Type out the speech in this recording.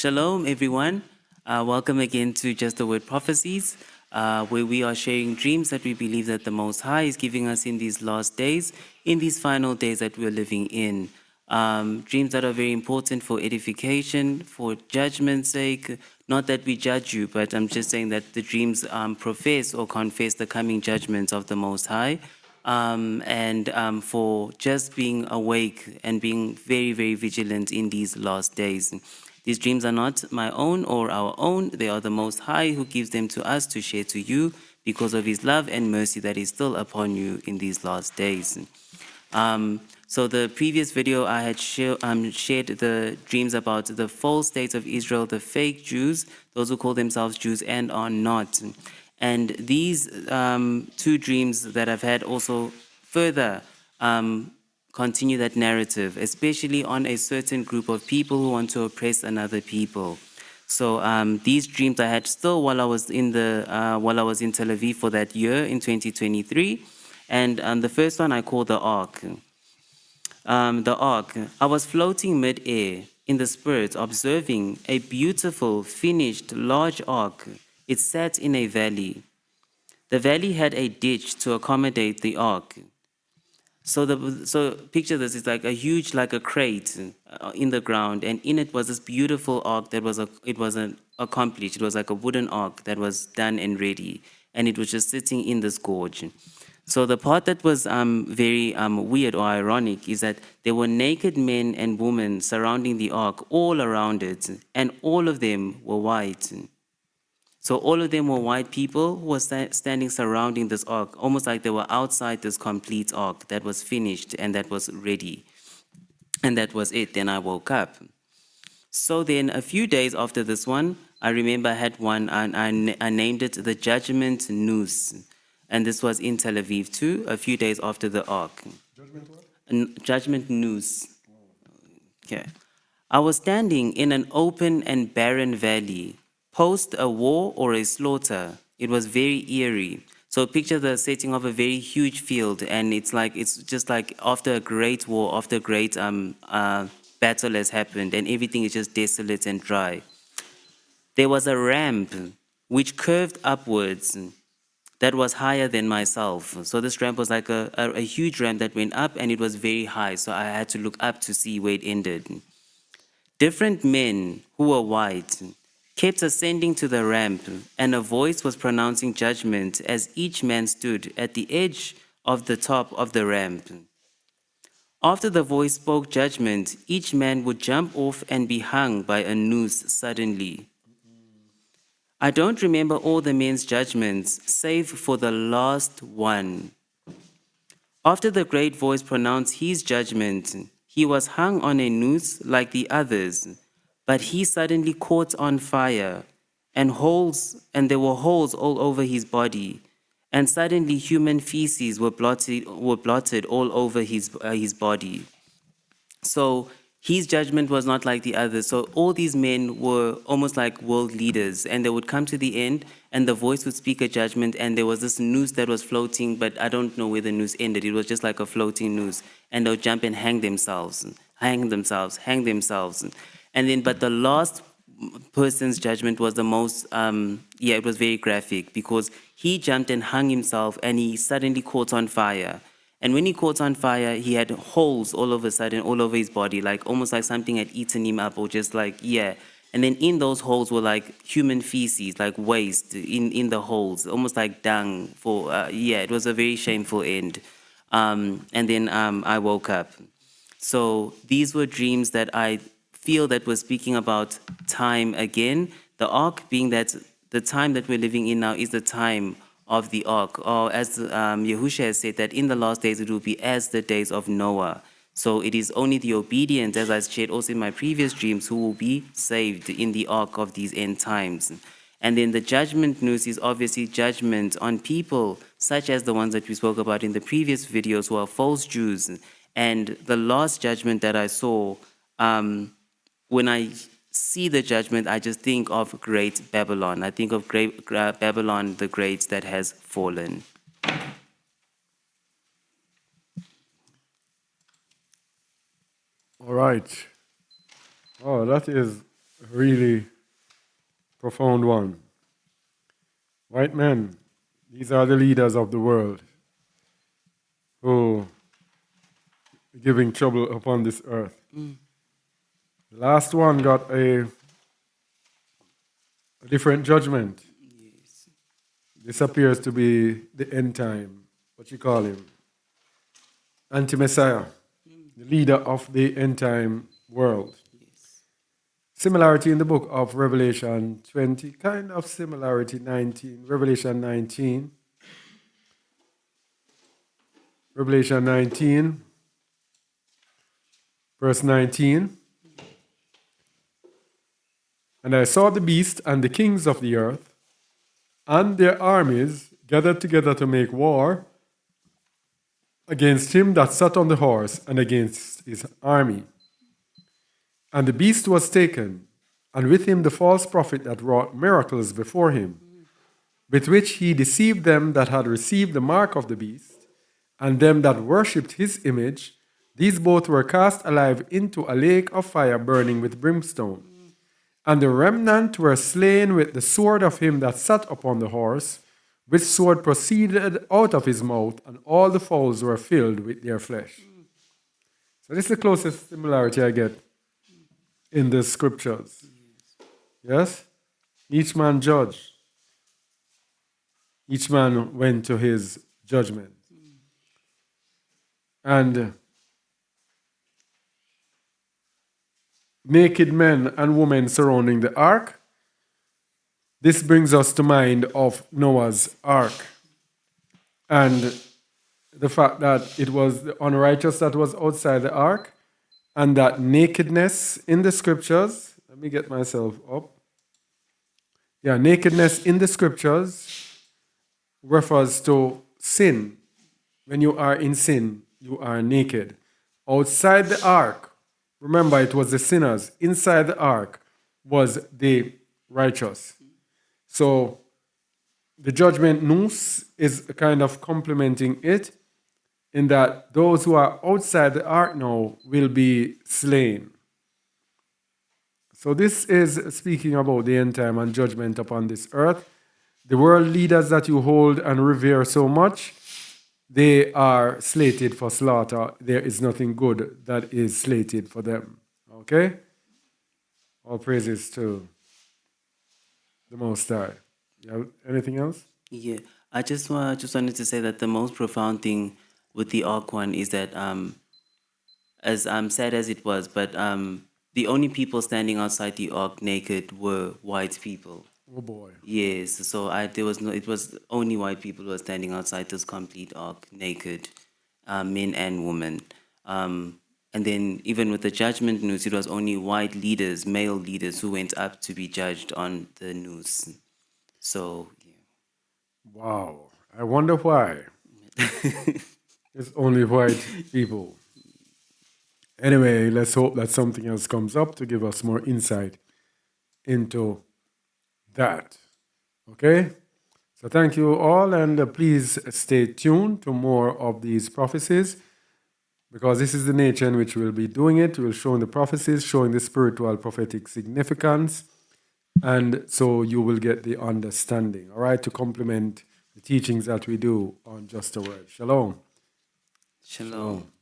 Shalom, everyone. Welcome again to Just the Word Prophecies, where we are sharing dreams that we believe that the Most High is giving us in these last days, in these final days that we're living in. Dreams that are very important for edification, for judgment's sake. Not that we judge you, but I'm just saying that the dreams profess or confess the coming judgments of the Most High. And for just being awake and being very, very vigilant in these last days. These dreams are not my own or our own. They are the Most High who gives them to us to share to you because of his love and mercy that is still upon you in these last days. So the previous video I had shared the dreams about the false states of Israel, the fake Jews, those who call themselves Jews and are not. And these two dreams that I've had also further continue that narrative, especially on a certain group of people who want to oppress another people. So these dreams I had still while I was in Tel Aviv for that year in 2023, and the first one I call the Ark. The Ark. I was floating mid-air in the spirit, observing a beautiful, finished, large ark. It sat in a valley. The valley had a ditch to accommodate the ark. So picture this, it's like a huge, like a crate in the ground, and in it was this beautiful ark that wasn't accomplished. It was like a wooden ark that was done and ready, and it was just sitting in this gorge. So the part that was very weird or ironic is that there were naked men and women surrounding the ark, all around it, and all of them were white. So all of them were white people who were standing surrounding this ark, almost like they were outside this complete ark that was finished and that was ready. And that was it. Then I woke up. So then a few days after this one, I remember I had one, and I named it the Judgement News. And this was in Tel Aviv too, a few days after the ark. Judgment what? Judgement News. Okay. I was standing in an open and barren valley, post a war or a slaughter. It was very eerie. So picture the setting of a very huge field, and it's just like after a great war, after a great battle has happened, and everything is just desolate and dry. There was a ramp which curved upwards that was higher than myself. So this ramp was like a huge ramp that went up, and it was very high. So I had to look up to see where it ended. Different men who were white kept ascending to the ramp, and a voice was pronouncing judgment as each man stood at the edge of the top of the ramp. After the voice spoke judgment, each man would jump off and be hung by a noose suddenly. I don't remember all the men's judgments, save for the last one. After the great voice pronounced his judgment, he was hung on a noose like the others, but he suddenly caught on fire, and there were holes all over his body, and suddenly human feces were blotted all over his body. So his judgment was not like the others. So all these men were almost like world leaders, and they would come to the end, and the voice would speak a judgment, and there was this noose that was floating, but I don't know where the noose ended. It was just like a floating noose, and they would jump and hang themselves. And then, but the last person's judgment was the most, it was very graphic because he jumped and hung himself, and he suddenly caught on fire. And when he caught on fire, he had holes all of a sudden, all over his body, like almost like something had eaten him up, or just like, yeah. And then in those holes were like human feces, like waste in the holes, almost like dung for, it was a very shameful end. And then I woke up. So these were dreams that I feel that were speaking about time again. The ark being that the time that we're living in now is the time of the ark, or as Yahusha has said, that in the last days it will be as the days of Noah. So it is only the obedient, as I shared also in my previous dreams, who will be saved in the ark of these end times. And then the judgment news is obviously judgment on people such as the ones that we spoke about in the previous videos, who are false Jews. And the last judgment that I saw, when I see the judgment, I just think of great Babylon. I think of great Babylon the Great that has fallen. All right. Oh, that is really profound one. White men, these are the leaders of the world who are giving trouble upon this earth. The last one got a different judgment. Yes. This appears to be the end time. What you call him? Anti-Messiah, the leader of the end time world. Yes. Similarity in the book of Revelation 20, kind of similarity 19, Revelation 19. Revelation 19, verse 19. And I saw the beast and the kings of the earth and their armies gathered together to make war against him that sat on the horse and against his army. And the beast was taken, and with him the false prophet that wrought miracles before him, with which he deceived them that had received the mark of the beast, and them that worshipped his image. These both were cast alive into a lake of fire burning with brimstone. And the remnant were slain with the sword of him that sat upon the horse, which sword proceeded out of his mouth, and all the fowls were filled with their flesh. So this is the closest similarity I get in the scriptures. Yes? Each man judged. Each man went to his judgment. And naked men and women surrounding the ark. This brings us to mind of Noah's ark and the fact that it was the unrighteous that was outside the ark, and that nakedness in the scriptures. Let me get myself up. Yeah, nakedness in the scriptures refers to sin. When you are in sin, you are naked. Outside the ark, remember it was the sinners. Inside the ark was the righteous. So the judgment noose is kind of complementing it in that those who are outside the ark now will be slain. So this is speaking about the end time and judgment upon this earth. The world leaders that you hold and revere so much, they are slated for slaughter. There is nothing good that is slated for them. Okay? All praises to the Most High. You have anything else? Yeah, I just wanted to say that the most profound thing with the Ark one is that as sad as it was, but the only people standing outside the Ark naked were white people. Oh boy. Yes, so there was no, it was only white people who were standing outside this complete Ark naked, men and women. And then even with the judgment noose, it was only white leaders, male leaders, who went up to be judged on the noose. So, yeah. Wow. I wonder why. It's only white people. Anyway, let's hope that something else comes up to give us more insight into that. Okay? So thank you all, and please stay tuned to more of these prophecies, because this is the nature in which we'll be doing it. We'll show the prophecies, showing the spiritual prophetic significance, and so you will get the understanding, all right, to complement the teachings that we do on Just a Word. Shalom. Shalom.